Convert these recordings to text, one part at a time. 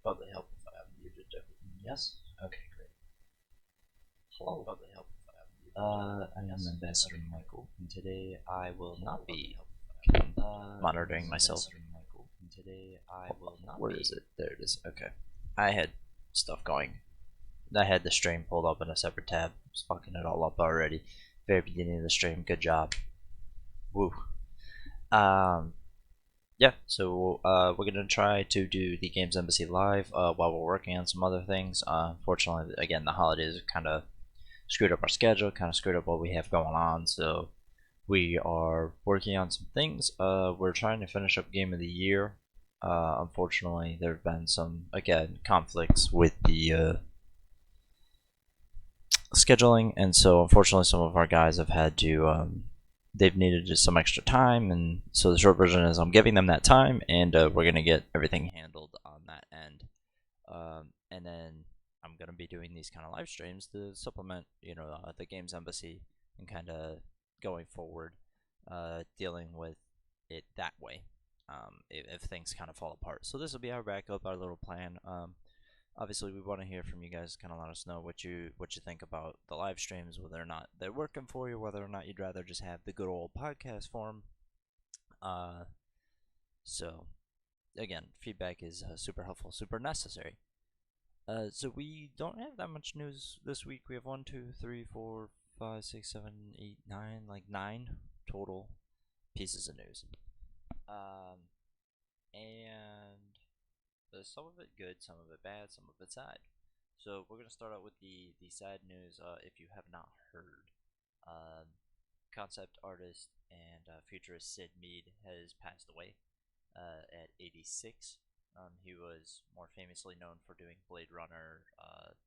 Probably help if I unmuted everything. Yes? Okay, great. Hello. Probably help if I unmuted I am Yes? Ambassador Okay, Michael, and today I will not be monitoring myself. And today I will Where is it? There it is. Okay. I had stuff going. I had the stream pulled up in a separate tab. I was fucking it all up already. Very beginning of the stream. Good job. Woo. Um, yeah, so we're gonna try to do the Games Embassy live while we're working on some other things. Unfortunately, again, the holidays kind of screwed up our schedule, kind of screwed up what we have going on. So we are working on some things. We're trying to finish up Game of the Year. Unfortunately, there have been some again conflicts with the scheduling, and so unfortunately, some of our guys have had to. They've needed just some extra time, and so the short version is I'm giving them that time, and we're gonna get everything handled on that end. And then I'm gonna be doing these kind of live streams to supplement, the Games Embassy and kind of going forward, dealing with it that way. If things kind of fall apart, so this will be our backup, our little plan. Obviously, we want to hear from you guys. Kind of let us know what you think about the live streams, whether or not they're working for you, whether or not you'd rather just have the good old podcast form. Uh, so again, feedback is super helpful, super necessary. So we don't have that much news this week. We have 1, 2, 3, 4, 5, 6, 7, 8, 9, like 9 total pieces of news. Um, and some of it good, some of it bad, some of it sad. So we're gonna start out with the sad news. If you have not heard, um, concept artist and futurist Sid Mead has passed away at 86. He was more famously known for doing Blade Runner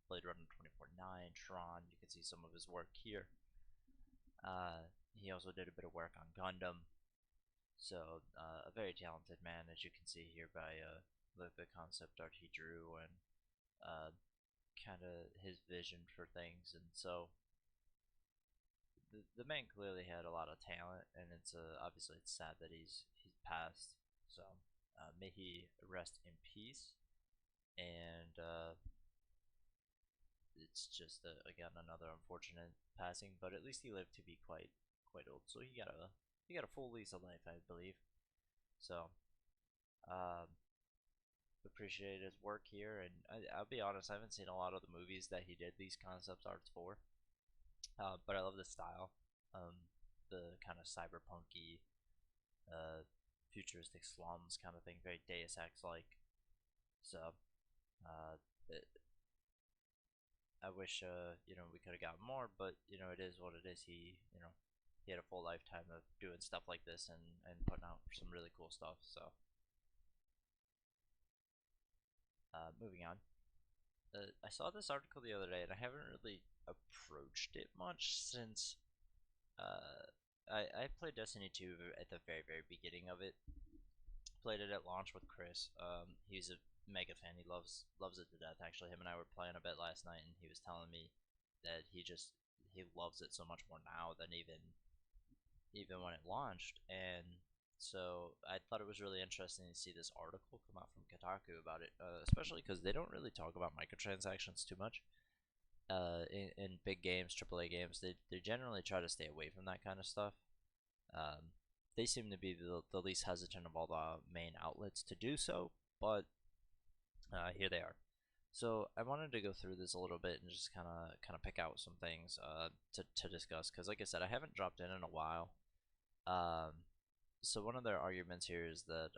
2049, Tron. You can see some of his work here. He also did a bit of work on Gundam. So a very talented man, as you can see here by the concept art he drew and uh, kind of his vision for things. And so the man clearly had a lot of talent, and it's obviously it's sad that he's passed. So may he rest in peace. And it's just again another unfortunate passing, but at least he lived to be quite old, so he got a full lease of life, I believe. So um, appreciate his work here, and I'll be honest, I haven't seen a lot of the movies that he did these concept arts for, but I love the style, the kind of cyberpunky, uh, futuristic slums kind of thing, very Deus Ex like. So uh, it, I wish we could have gotten more, but it is what it is. He had a full lifetime of doing stuff like this and putting out some really cool stuff. So moving on. I saw this article the other day, and I haven't really approached it much since I played Destiny 2 at the very very beginning of it. Played it at launch with Chris. He's a mega fan. He loves it to death. Actually, him and I were playing a bit last night, and he was telling me that he loves it so much more now than even when it launched. And so I thought it was really interesting to see this article come out from Kotaku about it, especially because they don't really talk about microtransactions too much. In big games, AAA games, they generally try to stay away from that kind of stuff. Um, they seem to be the least hesitant of all the main outlets to do so, but here they are. So I wanted to go through this a little bit and just kind of pick out some things to discuss because, like I said, I haven't dropped in a while. Um, so one of their arguments here is that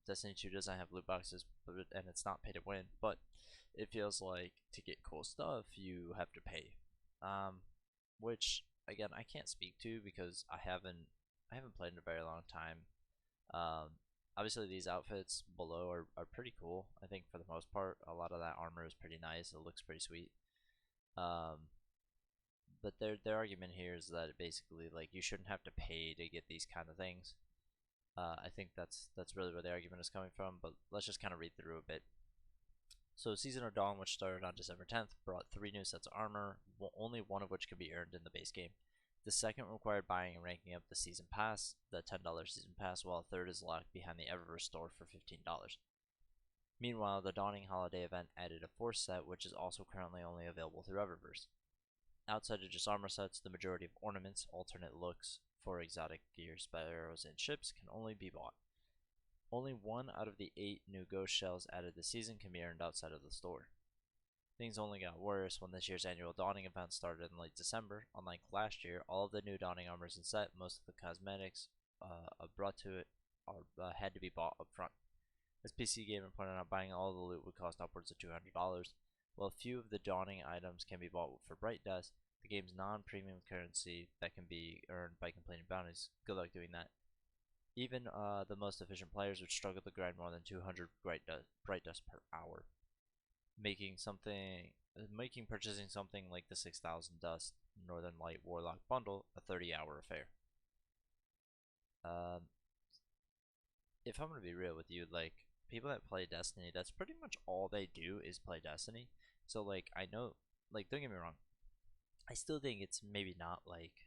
Destiny 2 doesn't have loot boxes, and it's not pay to win, but it feels like to get cool stuff you have to pay. Um, which again I can't speak to because I haven't played in a very long time. Um, Obviously these outfits below are pretty cool. I think for the most part, a lot of that armor is pretty nice. It looks pretty sweet. Um, but their argument here is that basically like you shouldn't have to pay to get these kind of things. I think that's really where the argument is coming from. But let's just kind of read through a bit. So Season of Dawn, which started on December 10th, brought 3 new sets of armor, only one of which can be earned in the base game. The second required buying and ranking up the season pass, the $10 season pass, while a third is locked behind the Ever Restore for $15. Meanwhile, the Dawning Holiday event added a fourth set, which is also currently only available through Eververse. Outside of just armor sets, the majority of ornaments, alternate looks for exotic gear, sparrows, and ships can only be bought. Only 1 out of the 8 new ghost shells added this season can be earned outside of the store. Things only got worse when this year's annual Dawning event started in late December. Unlike last year, all of the new Dawning armors and set, most of the cosmetics brought to it, had to be bought up front. As PC Gamer pointed out, buying all the loot would cost upwards of $200. While a few of the Dawning items can be bought for Bright Dust, the game's non-premium currency that can be earned by completing bounties, good luck doing that. Even the most efficient players would struggle to grind more than 200 Bright Dust per hour, making purchasing something like the 6,000 Dust Northern Light Warlock bundle a 30-hour affair. If I'm gonna be real with you, like, people that play Destiny, that's pretty much all they do is play Destiny. So like, I know, like, don't get me wrong, I still think it's maybe not like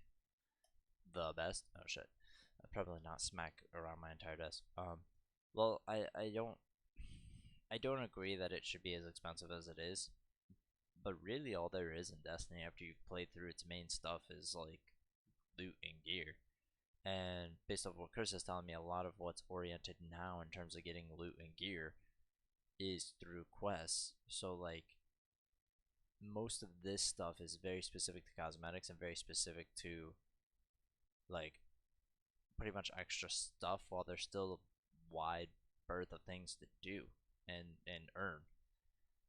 the best. Oh shit, I probably not smack around my entire desk. Well, I don't agree that it should be as expensive as it is, but really all there is in Destiny after you've played through its main stuff is like loot and gear. And based off what Chris is telling me, a lot of what's oriented now in terms of getting loot and gear is through quests. So like, most of this stuff is very specific to cosmetics and very specific to like pretty much extra stuff, while there's still a wide berth of things to do and earn.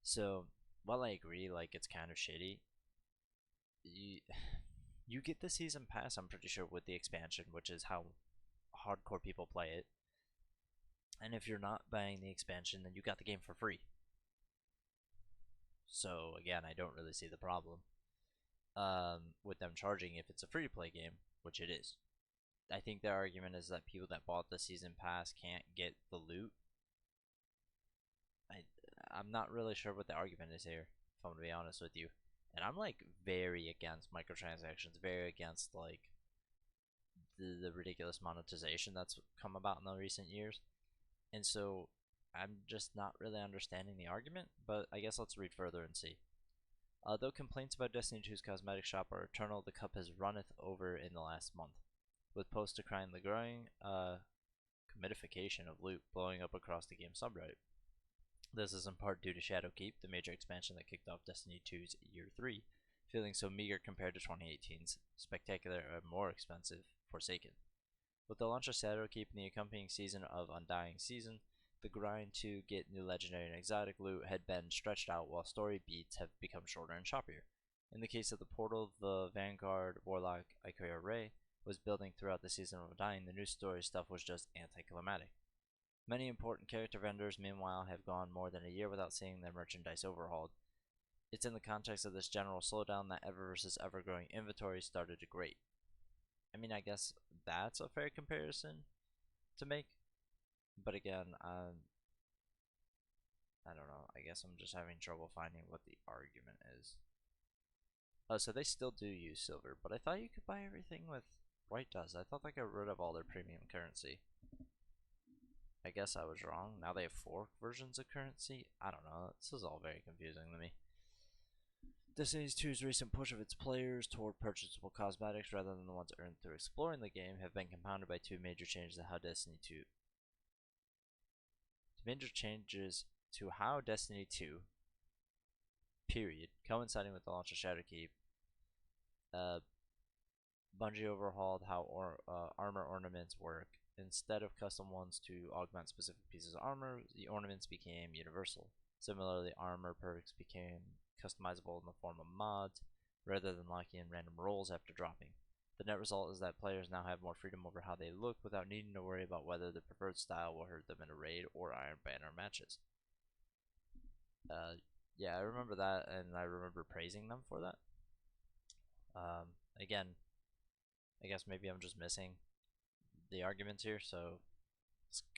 So while I agree, like, it's kind of shitty, you you get the season pass, I'm pretty sure, with the expansion, which is how hardcore people play it. And if you're not buying the expansion, then you got the game for free. So again, I don't really see the problem with them charging if it's a free to play game, which it is. I think their argument is that people that bought the season pass can't get the loot. I'm not really sure what the argument is here, if I'm gonna be honest with you. And I'm like very against microtransactions, very against like the ridiculous monetization that's come about in the recent years. And so I'm just not really understanding the argument, but I guess let's read further and see. Though complaints about Destiny 2's cosmetic shop are eternal, the cup has runneth over in the last month, with posts decrying the growing commodification of loot blowing up across the game subreddit. This is in part due to Shadowkeep, the major expansion that kicked off Destiny 2's Year 3, feeling so meager compared to 2018's spectacular and more expensive Forsaken. With the launch of Shadowkeep and the accompanying season of Undying Season, the grind to get new legendary and exotic loot had been stretched out, while story beats have become shorter and choppier. In the case of the Portal, the Vanguard, Warlock, Ikoria Ray was building throughout the season of Undying, the new story stuff was just anticlimactic. Many important character vendors, meanwhile, have gone more than a year without seeing their merchandise overhauled. It's in the context of this general slowdown that Eververse's ever-growing inventory started to grate. I mean, I guess that's a fair comparison to make, but again, I don't know. I guess I'm just having trouble finding what the argument is. Oh, so they still do use silver, but I thought you could buy everything with Bright Dust. I thought they got rid of all their premium currency. I guess I was wrong. Now they have 4 versions of currency? I don't know. This is all very confusing to me. Destiny 2's recent push of its players toward purchasable cosmetics rather than the ones earned through exploring the game have been compounded by 2 major changes to how Destiny 2 period, coinciding with the launch of Shadowkeep. Bungie overhauled how armor ornaments work. Instead of custom ones to augment specific pieces of armor, the ornaments became universal. Similarly, armor perks became customizable in the form of mods, rather than locking in random rolls after dropping. The net result is that players now have more freedom over how they look without needing to worry about whether the preferred style will hurt them in a raid or Iron Banner matches. Yeah, I remember that, and I remember praising them for that. Again, I guess maybe I'm just missing the arguments here, so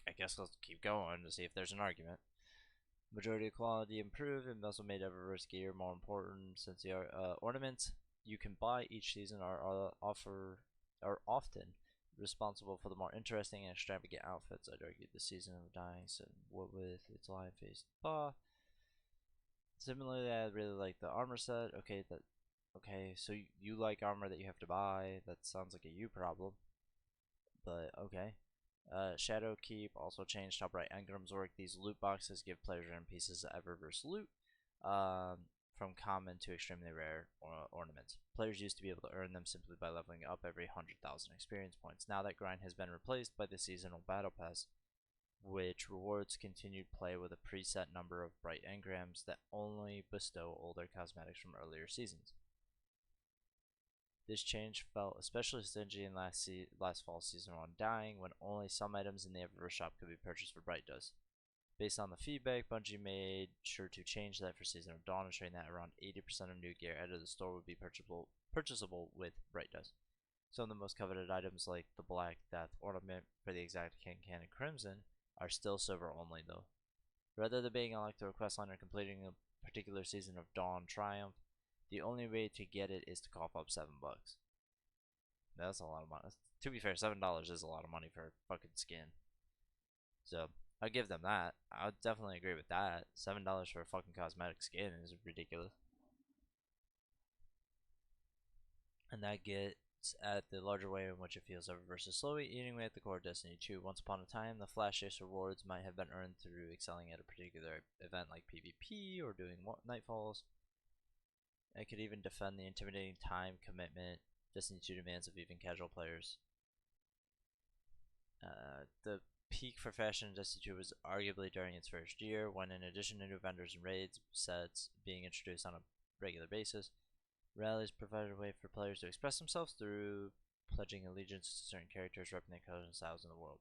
I guess let's keep going to see if there's an argument. Majority of quality improved and also made Eververse gear more important, since the ornaments you can buy each season are often responsible for the more interesting and extravagant outfits. I'd argue the Season of Dying set what with its lion face paw. Similarly, I really like the armor set. Okay, so you like armor that you have to buy. That sounds like a you problem. But okay. Shadowkeep also changed how bright engrams work. These loot boxes give players random pieces of Eververse loot, from common to extremely rare ornaments. Players used to be able to earn them simply by leveling up every 100,000 experience points. Now that grind has been replaced by the seasonal battle pass, which rewards continued play with a preset number of bright engrams that only bestow older cosmetics from earlier seasons. This change felt especially stingy in last fall season on Dying, when only some items in the Eververse shop could be purchased for Bright Dust. Based on the feedback, Bungie made sure to change that for Season of Dawn, ensuring that around 80% of new gear added to the store would be purchasable with Bright Dust. Some of the most coveted items, like the Black Death ornament for the exact Cannon Crimson, are still silver only though. Rather than being unlocked through a questline or completing a particular Season of Dawn Triumph, the only way to get it is to cough up $7. That's a lot of money. To be fair, $7 is a lot of money for a fucking skin. So I'll give them that. I would definitely agree with that. $7 for a fucking cosmetic skin is ridiculous. And that gets at the larger way in which it feels Eververse is slowly eating away at the core of Destiny 2. Once upon a time, the flash chase rewards might have been earned through excelling at a particular event like PvP or doing Nightfalls. It could even defend the intimidating time commitment Destiny 2 demands of even casual players. The peak for fashion in Destiny 2 was arguably during its first year, when in addition to new vendors and raids sets being introduced on a regular basis, rallies provided a way for players to express themselves through pledging allegiance to certain characters repping their colors and styles in the world.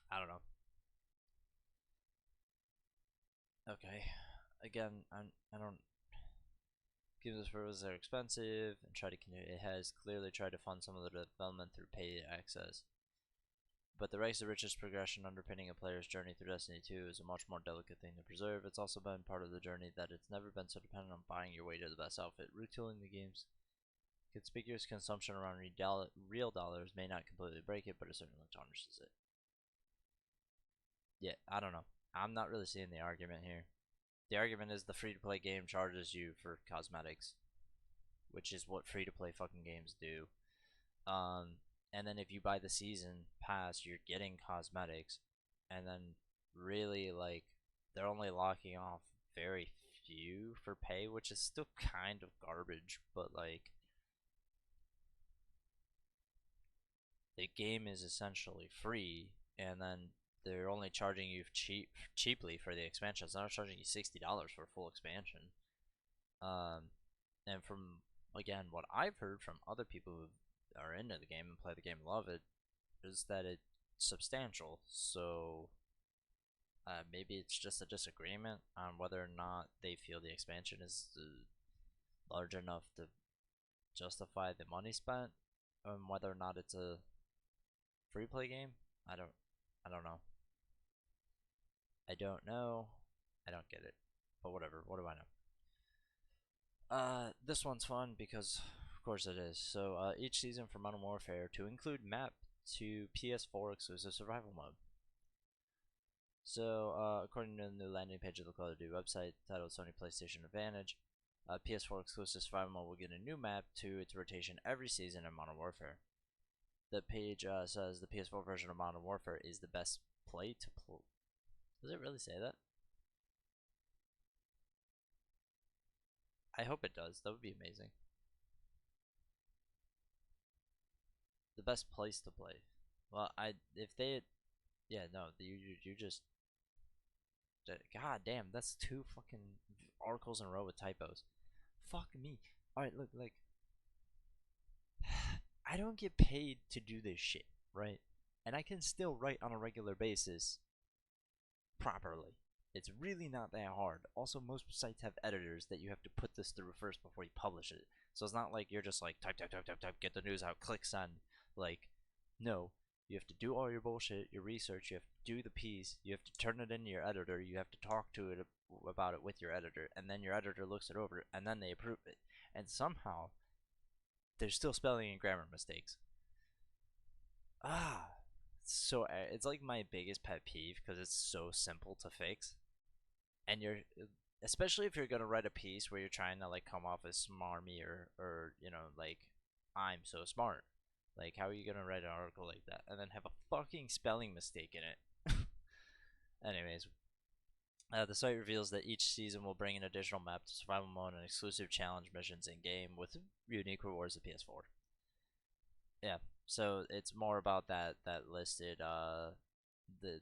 I don't know. Okay, again, I don't. Games as are expensive and it has clearly tried to fund some of the development through paid access. But the race to riches progression underpinning a player's journey through Destiny 2 is a much more delicate thing to preserve. It's also been part of the journey that it's never been so dependent on buying your way to the best outfit. Retooling the game's conspicuous consumption around real dollars may not completely break it, but it certainly tarnishes it. Yeah, I don't know. I'm not really seeing the argument here. The argument is the free-to-play game charges you for cosmetics, which is what free-to-play fucking games do. And then if you buy the season pass, you're getting cosmetics, and then really, like, they're only locking off very few for pay, which is still kind of garbage, but like, the game is essentially free, and then they're only charging you cheaply for the expansions. They're not charging you $60 for a full expansion. And from, again, what I've heard from other people who are into the game and play the game and love it, is that it's substantial. So maybe it's just a disagreement on whether or not they feel the expansion is large enough to justify the money spent, and whether or not it's a free play game. I don't know. I don't know. I don't get it. But whatever. What do I know? This one's fun because, of course, it is. So each season for Modern Warfare to include map to PS4 exclusive survival mode. So according to the new landing page of the Call of Duty website titled Sony PlayStation Advantage, PS4 exclusive survival mode will get a new map to its rotation every season in Modern Warfare. The page says the PS4 version of Modern Warfare is the best play to play. Does it really say that? I hope it does. That would be amazing. The best place to play. Well, you just. God damn, that's 2 fucking articles in a row with typos. Fuck me. Alright, look, like. I don't get paid to do this shit, right? And I can still write on a regular basis properly. It's really not that hard. Also, most sites have editors that you have to put this through first before you publish it. So it's not like you're just like type, get the news out, click send. Like, no. You have to do all your bullshit, your research, you have to do the piece, you have to turn it into your editor, you have to talk to it about it with your editor, and then your editor looks it over, and then they approve it. And somehow, there's still spelling and grammar mistakes. Ah, so it's like my biggest pet peeve because it's so simple to fix, and you're especially if you're gonna write a piece where you're trying to like come off as smarmy or like I'm so smart. Like, how are you gonna write an article like that and then have a fucking spelling mistake in it? Anyways, the site reveals that each season will bring an additional map to survival mode and exclusive challenge missions in game with unique rewards to PS4. Yeah, so it's more about that listed the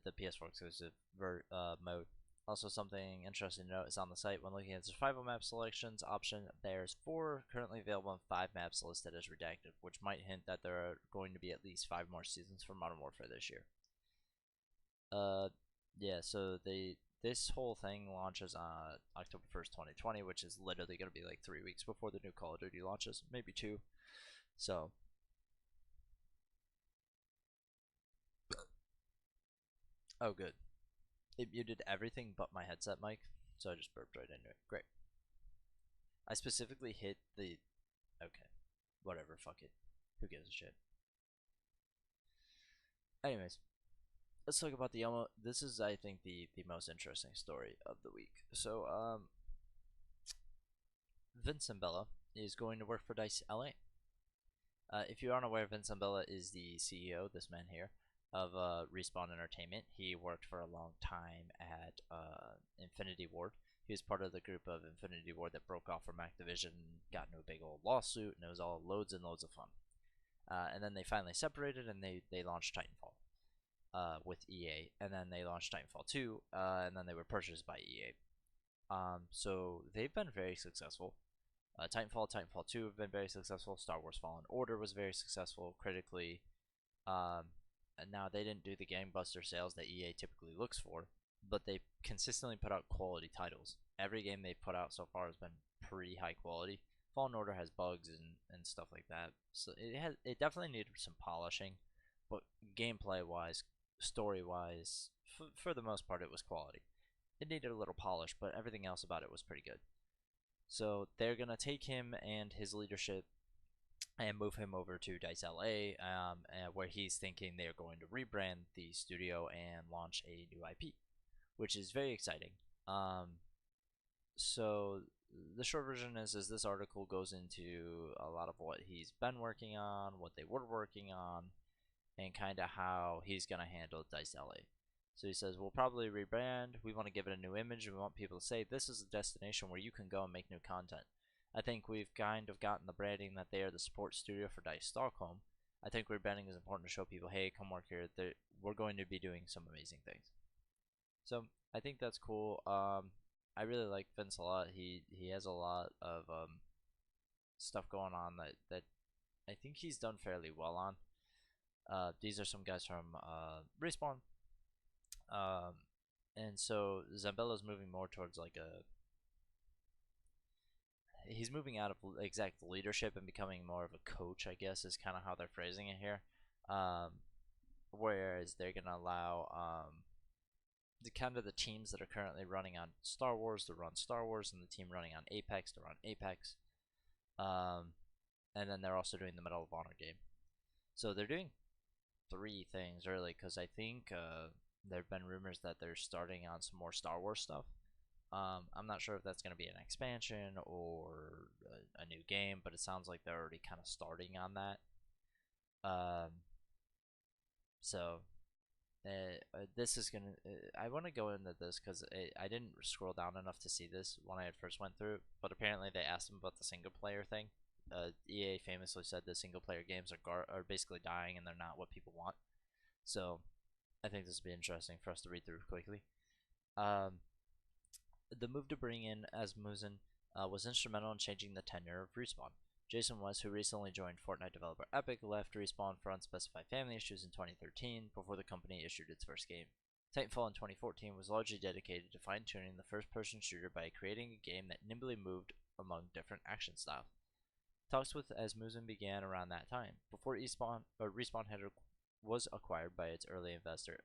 PS4 exclusive mode. Also, something interesting to note is on the site when looking at the survival map selections option, there's 4 currently available and 5 maps listed as redacted, which might hint that there are going to be at least 5 more seasons for Modern Warfare this year. Uh, yeah, so this whole thing launches on October 1st, 2020, which is literally going to be like 3 weeks before the new Call of Duty launches, maybe 2. So, oh, good. It muted everything but my headset mic, so I just burped right into it. Great. I specifically hit the. Okay. Whatever, fuck it. Who gives a shit? Anyways, let's talk about the this is I think the most interesting story of the week. So Vince Bella is going to work for Dice LA. If you aren't aware, Vince Bella is the CEO, this man here, of Respawn Entertainment. He worked for a long time at Infinity Ward. He was part of the group of Infinity Ward that broke off from Activision, got into a big old lawsuit, and it was all loads and loads of fun. And then they finally separated, and they launched Titanfall with EA, and then they launched Titanfall 2, and then they were purchased by EA. So they've been very successful. Titanfall 2 have been very successful. Star Wars Fallen Order was very successful critically. Um, and now they didn't do the gangbuster sales that EA typically looks for, but they consistently put out quality titles. Every game they've put out so far has been pretty high quality. Fallen Order has bugs and stuff like that, so it definitely needed some polishing, but gameplay wise, story wise, for the most part, it was quality. It needed a little polish, but everything else about it was pretty good. So they're gonna take him and his leadership and move him over to Dice LA, where he's thinking they're going to rebrand the studio and launch a new IP, which is very exciting. So the short version is this article goes into a lot of what he's been working on, what they were working on, and kind of how he's gonna handle Dice LA. So he says, we'll probably rebrand. We want to give it a new image. We want people to say this is a destination where you can go and make new content. I think we've kind of gotten the branding that they are the support studio for Dice Stockholm. I think rebranding is important to show people, hey, come work here. We're going to be doing some amazing things. So I think that's cool. I really like Vince a lot. He has a lot of stuff going on that I think he's done fairly well on. These are some guys from Respawn. And so Zambella's moving more towards like a. He's moving out of exact leadership and becoming more of a coach, I guess, is kind of how they're phrasing it here. Whereas they're gonna allow the kind of the teams that are currently running on Star Wars to run Star Wars, and the team running on Apex to run Apex. And then they're also doing the Medal of Honor game. So they're doing 3 things really, because I think there have been rumors that they're starting on some more Star Wars stuff. I'm not sure if that's going to be an expansion or a new game, but it sounds like they're already kind of starting on that. So this is gonna. I want to go into this because I didn't scroll down enough to see this when I first went through it. But apparently they asked them about the single player thing. EA famously said the single player games are basically dying and they're not what people want. So I think this will be interesting for us to read through quickly. The move to bring in Asmussen was instrumental in changing the tenure of Respawn. Jason West, who recently joined Fortnite developer Epic, left Respawn for unspecified family issues in 2013 before the company issued its first game. Titanfall in 2014 was largely dedicated to fine-tuning the first-person shooter by creating a game that nimbly moved among different action styles. Talks with Asmussen began around that time, before Respawn was acquired by its early investor,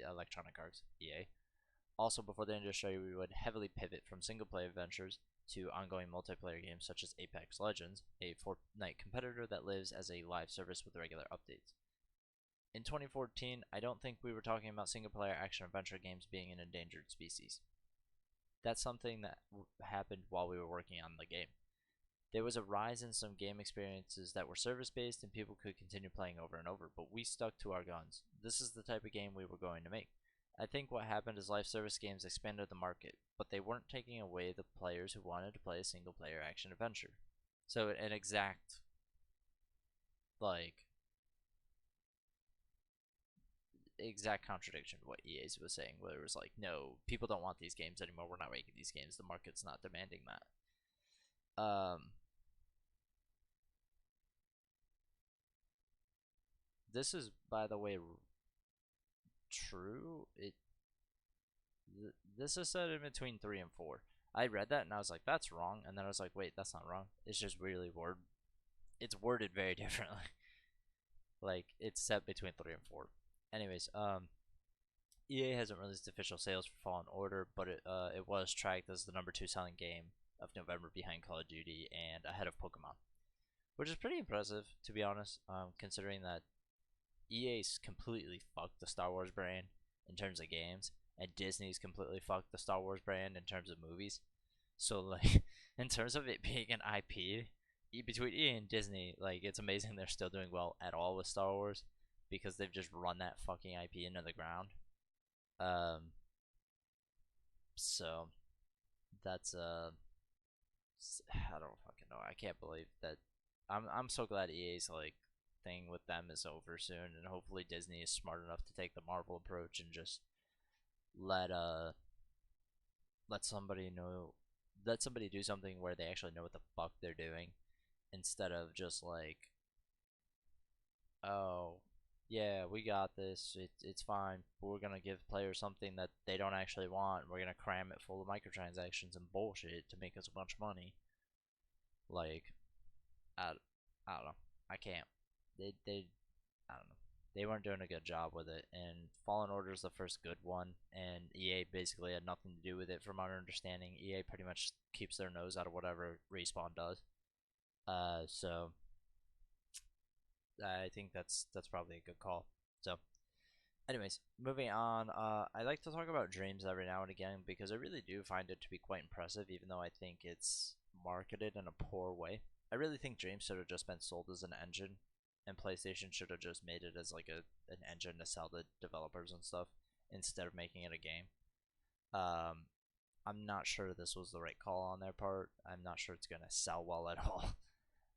Electronic Arts (EA). Also, before the industry would heavily pivot from single-player adventures to ongoing multiplayer games such as Apex Legends, a Fortnite competitor that lives as a live service with regular updates. in 2014, I don't think we were talking about single player action adventure games being an endangered species. That's something that happened while we were working on the game. There was a rise in some game experiences that were service based and people could continue playing over and over, but we stuck to our guns. This is the type of game we were going to make. I think what happened is live service games expanded the market, but they weren't taking away the players who wanted to play a single player action adventure. So an like exact contradiction to what EA's was saying, where it was like, no, people don't want these games anymore. We're not making these games. The market's not demanding that. This is, by the way, true. This is set in between 3 and 4. I read that and I was like, that's wrong. And then I was like, wait, that's not wrong. It's just really it's worded very differently. Like it's set between 3 and 4. Anyways, EA hasn't released official sales for Fallen Order, but it was tracked as the #2 selling game of November behind Call of Duty and ahead of Pokemon, which is pretty impressive to be honest, considering that EA's completely fucked the Star Wars brand in terms of games, and Disney's completely fucked the Star Wars brand in terms of movies. So like, in terms of it being an IP, between EA and Disney, like it's amazing they're still doing well at all with Star Wars because they've just run that fucking IP into the ground. Um, so that's I don't fucking know. I can't believe that. I'm so glad EA's like thing with them is over soon, and hopefully Disney is smart enough to take the Marvel approach and just let uh let somebody know let somebody do something where they actually know what the fuck they're doing instead of just like, oh yeah, we got this, it's fine, but we're gonna give players something that they don't actually want, we're gonna cram it full of microtransactions and bullshit to make us a bunch of money. Like, I, I don't know. I can't. They I don't know. They weren't doing a good job with it, and Fallen Order is the first good one, and EA basically had nothing to do with it from our understanding. EA pretty much keeps their nose out of whatever Respawn does. So I think that's probably a good call. So, anyways, moving on. I like to talk about Dreams every now and again because I really do find it to be quite impressive, even though I think it's marketed in a poor way. I really think Dreams should have just been sold as an engine, and PlayStation should have just made it as like an engine to sell to developers and stuff instead of making it a game. Um, I'm not sure this was the right call on their part. I'm not sure it's gonna sell well at all.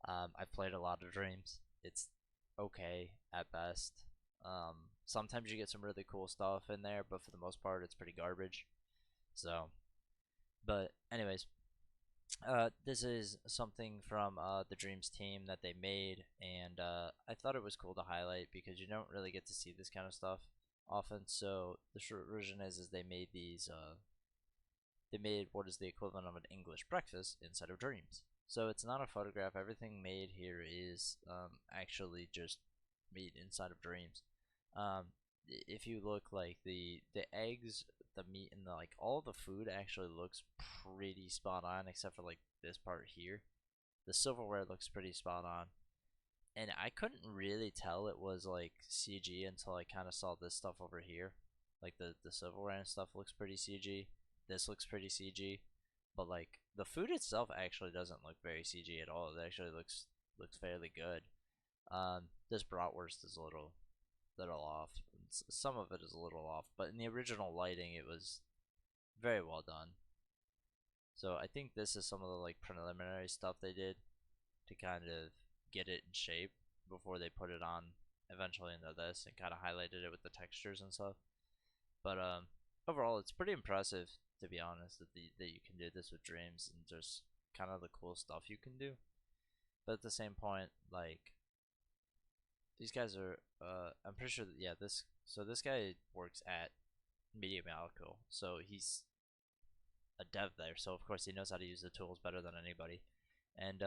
I've played a lot of Dreams. It's okay at best. Sometimes you get some really cool stuff in there, but for the most part, it's pretty garbage. So, but anyways, this is something from the Dreams team that they made, and I thought it was cool to highlight because you don't really get to see this kind of stuff often. So the short version is they made these. They made what is the equivalent of an English breakfast inside of Dreams. So it's not a photograph. Everything made here is actually just made inside of Dreams. Um, if you look like the eggs, the meat, and the like, all the food actually looks pretty spot on, except for like this part here. The silverware looks pretty spot on, and I couldn't really tell it was like CG until I kind of saw this stuff over here. Like the silverware and stuff looks pretty CG. This looks pretty CG, but like the food itself actually doesn't look very CG at all. It actually looks fairly good. This bratwurst is a little off. Some of it is a little off, but in the original lighting, it was very well done. So I think this is some of the like preliminary stuff they did to kind of get it in shape before they put it on eventually into this and kind of highlighted it with the textures and stuff. But overall, it's pretty impressive to be honest that you can do this with Dreams and just kind of the cool stuff you can do. But at the same point, like these guys are I'm pretty sure that yeah this guy works at Media Molecule, so he's a dev there, so of course he knows how to use the tools better than anybody. And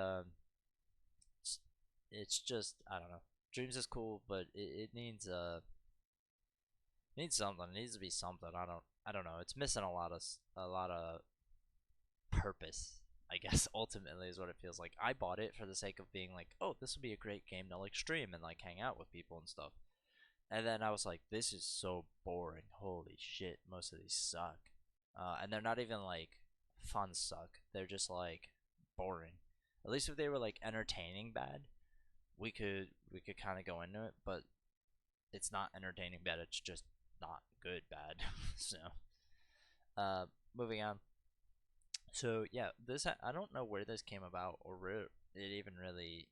it's just I don't know. Dreams is cool, but it needs needs something. It needs to be something. I don't know. It's missing a lot of purpose. I guess ultimately is what it feels like. I bought it for the sake of being like, oh, this would be a great game to like stream and like hang out with people and stuff. And then I was like, this is so boring. Holy shit, most of these suck. And they're not even like fun suck. They're just like boring. At least if they were like entertaining bad, we could kind of go into it, but it's not entertaining bad. It's just not good bad. So, uh, moving on. So yeah, this I don't know where this came about or where it even really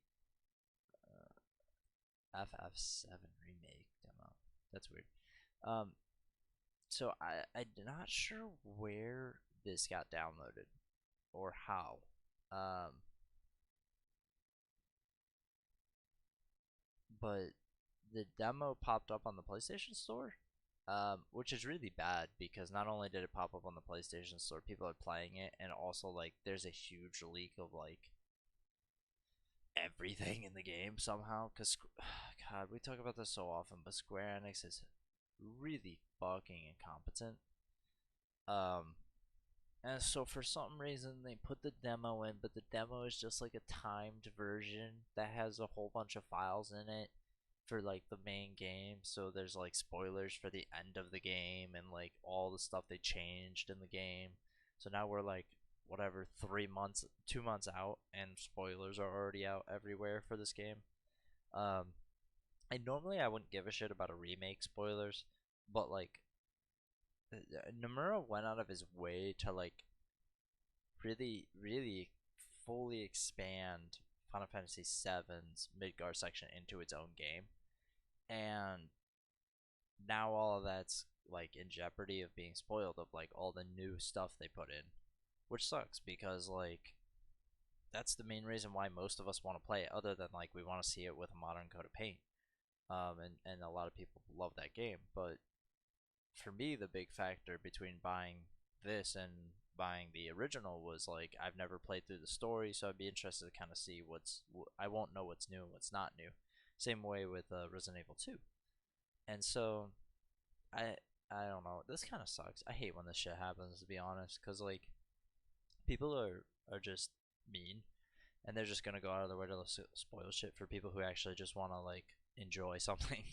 FF7 remake demo. That's weird. Um, so I'm not sure where this got downloaded or how. Um, but the demo popped up on the PlayStation Store, which is really bad because not only did it pop up on the PlayStation Store, people are playing it, and also like there's a huge leak of like everything in the game somehow. Cause God, we talk about this so often, but Square Enix is really fucking incompetent. Um, and so for some reason they put the demo in, but the demo is just like a timed version that has a whole bunch of files in it for like the main game. So there's like spoilers for the end of the game and like all the stuff they changed in the game. So now we're like whatever 3 months, 2 months out, and spoilers are already out everywhere for this game. Um, and normally I wouldn't give a shit about a remake spoilers, but like Nomura went out of his way to like really fully expand Final Fantasy VII's Midgar section into its own game, and now all of that's like in jeopardy of being spoiled of like all the new stuff they put in, which sucks because like that's the main reason why most of us want to play it, other than like we want to see it with a modern coat of paint. And a lot of people love that game, but for me, the big factor between buying this and buying the original was like I've never played through the story, so I'd be interested to kind of see what's. I won't know what's new and what's not new. Same way with Resident Evil 2. And so I I don't know. This kind of sucks. I hate when this shit happens, to be honest, because like people are just mean, and they're just gonna go out of their way to spoil shit for people who actually just want to like enjoy something.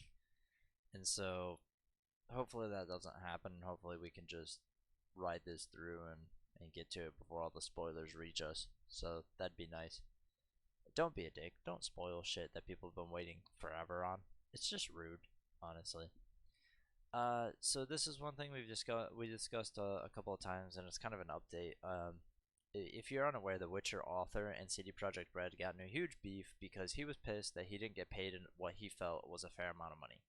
And so hopefully that doesn't happen. Hopefully we can just ride this through and get to it before all the spoilers reach us. So that'd be nice. Don't be a dick. Don't spoil shit that people have been waiting forever on. It's just rude, honestly. So this is one thing we discussed a couple of times, and it's kind of an update. If you're unaware, the Witcher author and CD Projekt Red got in a huge beef because he was pissed that he didn't get paid in what he felt was a fair amount of money.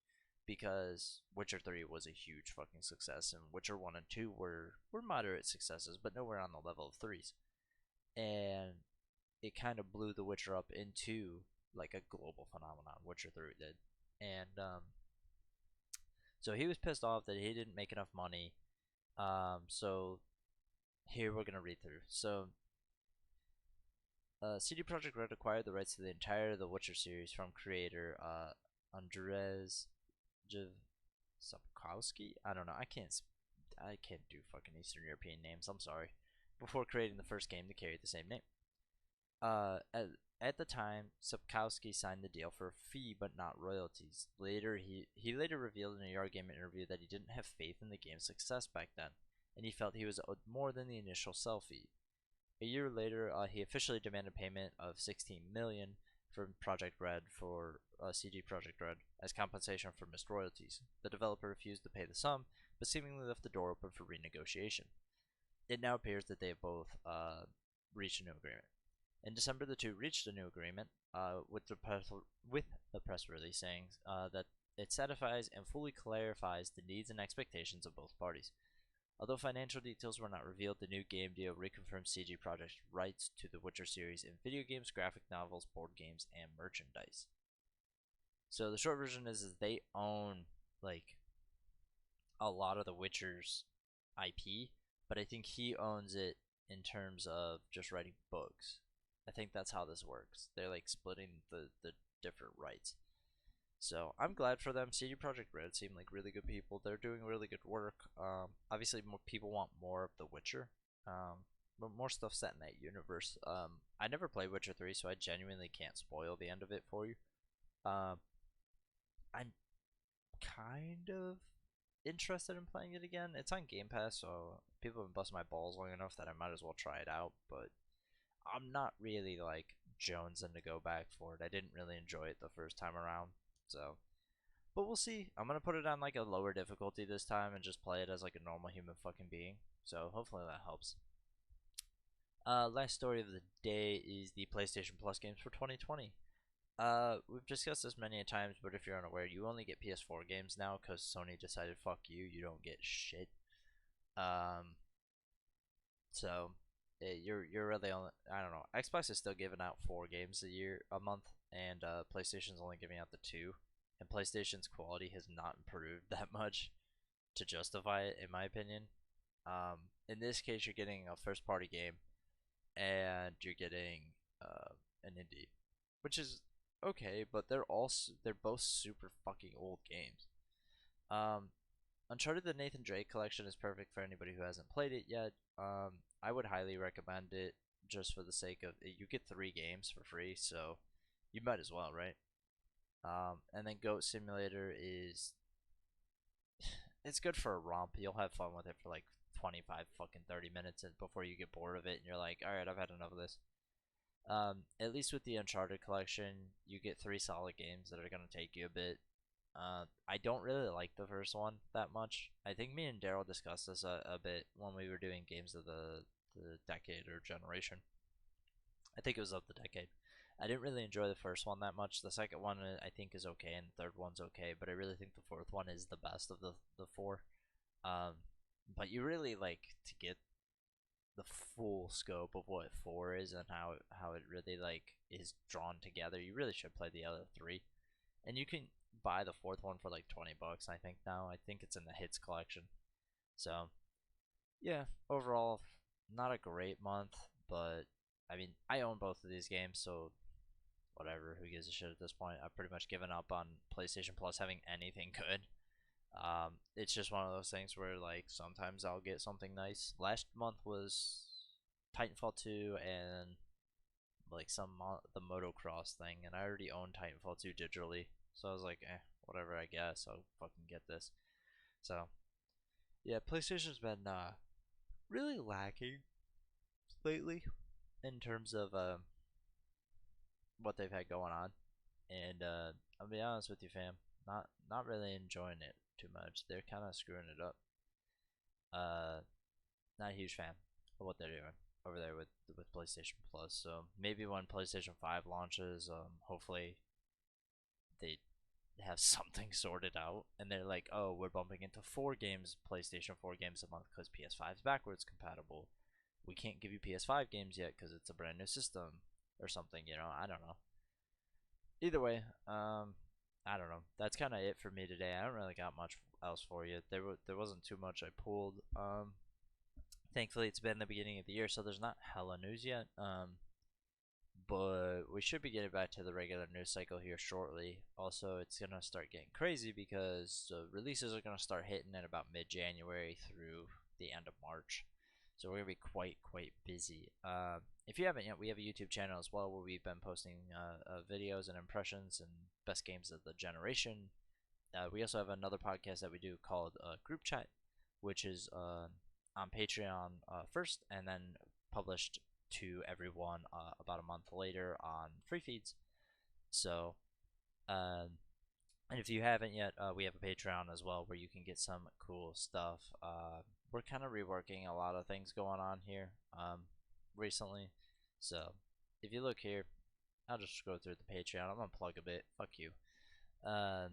Because Witcher 3 was a huge fucking success, and Witcher 1 and 2 were moderate successes, but nowhere on the level of 3s. And it kind of blew The Witcher up into like a global phenomenon. Witcher 3 did. And so he was pissed off that he didn't make enough money. So here we're gonna read through. So CD Projekt Red acquired the rights to the entire The Witcher series from creator Andrzej Sapkowski. I don't know. I can't do fucking Eastern European names. I'm sorry. Before creating the first game to carry the same name. At the time, Sapkowski signed the deal for a fee but not royalties. Later, he later revealed in a Yard Game interview that he didn't have faith in the game's success back then, and he felt he was owed more than the initial sell fee. A year later, he officially demanded payment of 16 million from Project Red for CD Projekt Red as compensation for missed royalties. The developer refused to pay the sum, but seemingly left the door open for renegotiation. It now appears that they have both reached a new agreement. In December, the two reached a new agreement with the press release saying that it satisfies and fully clarifies the needs and expectations of both parties. Although financial details were not revealed, the new game deal reconfirms CD Projekt's rights to the Witcher series in video games, graphic novels, board games, and merchandise. So the short version is they own like a lot of the Witcher's IP, but I think he owns it in terms of just writing books. I think that's how this works. They're like splitting the different rights. So I'm glad for them. CD Projekt Red seem like really good people. They're doing really good work. Obviously, more people want more of The Witcher, but more stuff set in that universe. I never played Witcher 3, so I genuinely can't spoil the end of it for you. Um, I'm kind of interested in playing it again. It's on Game Pass, so people have been busting my balls long enough that I might as well try it out. But I'm not really like jonesing to go back for it. I didn't really enjoy it the first time around, so. But we'll see. I'm gonna put it on like a lower difficulty this time and just play it as like a normal human fucking being. So hopefully that helps. Last story of the day is the PlayStation Plus games for 2020. We've discussed this many times, but if you're unaware, you only get PS4 games now because Sony decided fuck you, you don't get shit. Um, so you're really only, I don't know. Xbox is still giving out 4 games a month, and PlayStation's only giving out the 2. And PlayStation's quality has not improved that much to justify it, in my opinion. In this case, you're getting a first-party game, and you're getting an indie, which is okay, but they're both super fucking old games. Um, Uncharted: The Nathan Drake Collection is perfect for anybody who hasn't played it yet. I would highly recommend it just for the sake of you get 3 games for free, so you might as well, right? And then Goat Simulator is it's good for a romp. You'll have fun with it for like 25 fucking 30 minutes before you get bored of it and you're like, all right, I've had enough of this. At least with the Uncharted collection, you get 3 solid games that are gonna take you a bit. I don't really like the first one that much. I think me and Daryl discussed this a bit when we were doing games of the decade or generation. I think it was of the decade. I didn't really enjoy the first one that much. The second one I think is okay, and the third one's okay. But I really think the fourth one is the best of the 4. Um, but you really like to get the full scope of what 4 is and how it really like is drawn together. You really should play the other 3, and you can buy the fourth one for like $20. I think now. I think it's in the hits collection. So yeah, overall, not a great month, but I mean, I own both of these games, so whatever. Who gives a shit at this point? I've pretty much given up on PlayStation Plus having anything good. It's just one of those things where like sometimes I'll get something nice. Last month was Titanfall 2 and like the motocross thing, and I already own Titanfall 2 digitally, so I was like, whatever. I guess I'll fucking get this. So yeah, PlayStation's been really lacking lately in terms of what they've had going on, and I'll be honest with you, fam, not really enjoying it too much. They're kind of screwing it up. Uh, Not a huge fan of what they're doing over there with PlayStation Plus. So maybe when PlayStation 5 launches, hopefully they have something sorted out, and they're like, oh, we're bumping into 4 games, PlayStation 4 games a month because PS5 is backwards compatible. We can't give you PS5 games yet because it's a brand new system or something. I don't know. Either way, I don't know. That's kind of it for me today. I don't really got much else for you. There wasn't too much I pulled. Thankfully it's been the beginning of the year, so there's not hella news yet. But we should be getting back to the regular news cycle here shortly. Also, it's gonna start getting crazy because releases are gonna start hitting in about mid-January through the end of March. So we're gonna be quite busy. If you haven't yet, we have a YouTube channel as well where we've been posting videos and impressions and best games of the generation. We also have another podcast that we do called Group Chat, which is on Patreon first, and then published to everyone about a month later on free feeds. So, and if you haven't yet, we have a Patreon as well where you can get some cool stuff. We're kind of reworking a lot of things going on here recently. So, if you look here, I'll just go through the Patreon. I'm gonna plug a bit. Fuck you. Yeah.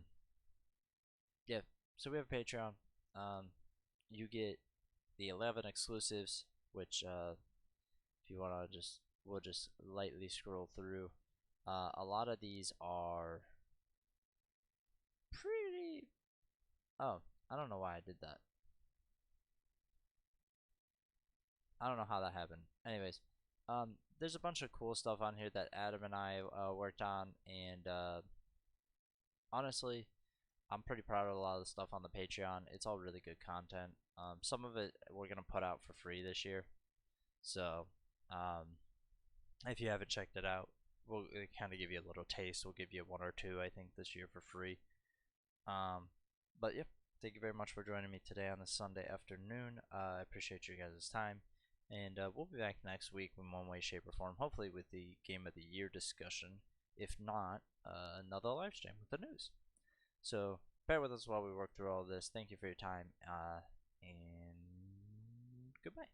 So we have a Patreon. You get the 11 exclusives, which if you wanna we'll just lightly scroll through. A lot of these are pretty. Oh, I don't know why I did that. I don't know how that happened. Anyways, there's a bunch of cool stuff on here that Adam and I worked on, and honestly, I'm pretty proud of a lot of the stuff on the Patreon. It's all really good content. Some of it we're gonna put out for free this year, so if you haven't checked it out, we'll kind of give you a little taste. We'll give you 1 or 2, I think, this year for free. But yeah, thank you very much for joining me today on this Sunday afternoon. I appreciate your guys' time. And we'll be back next week in one way, shape, or form. Hopefully with the Game of the Year discussion. If not, another live stream with the news. So bear with us while we work through all this. Thank you for your time. And goodbye.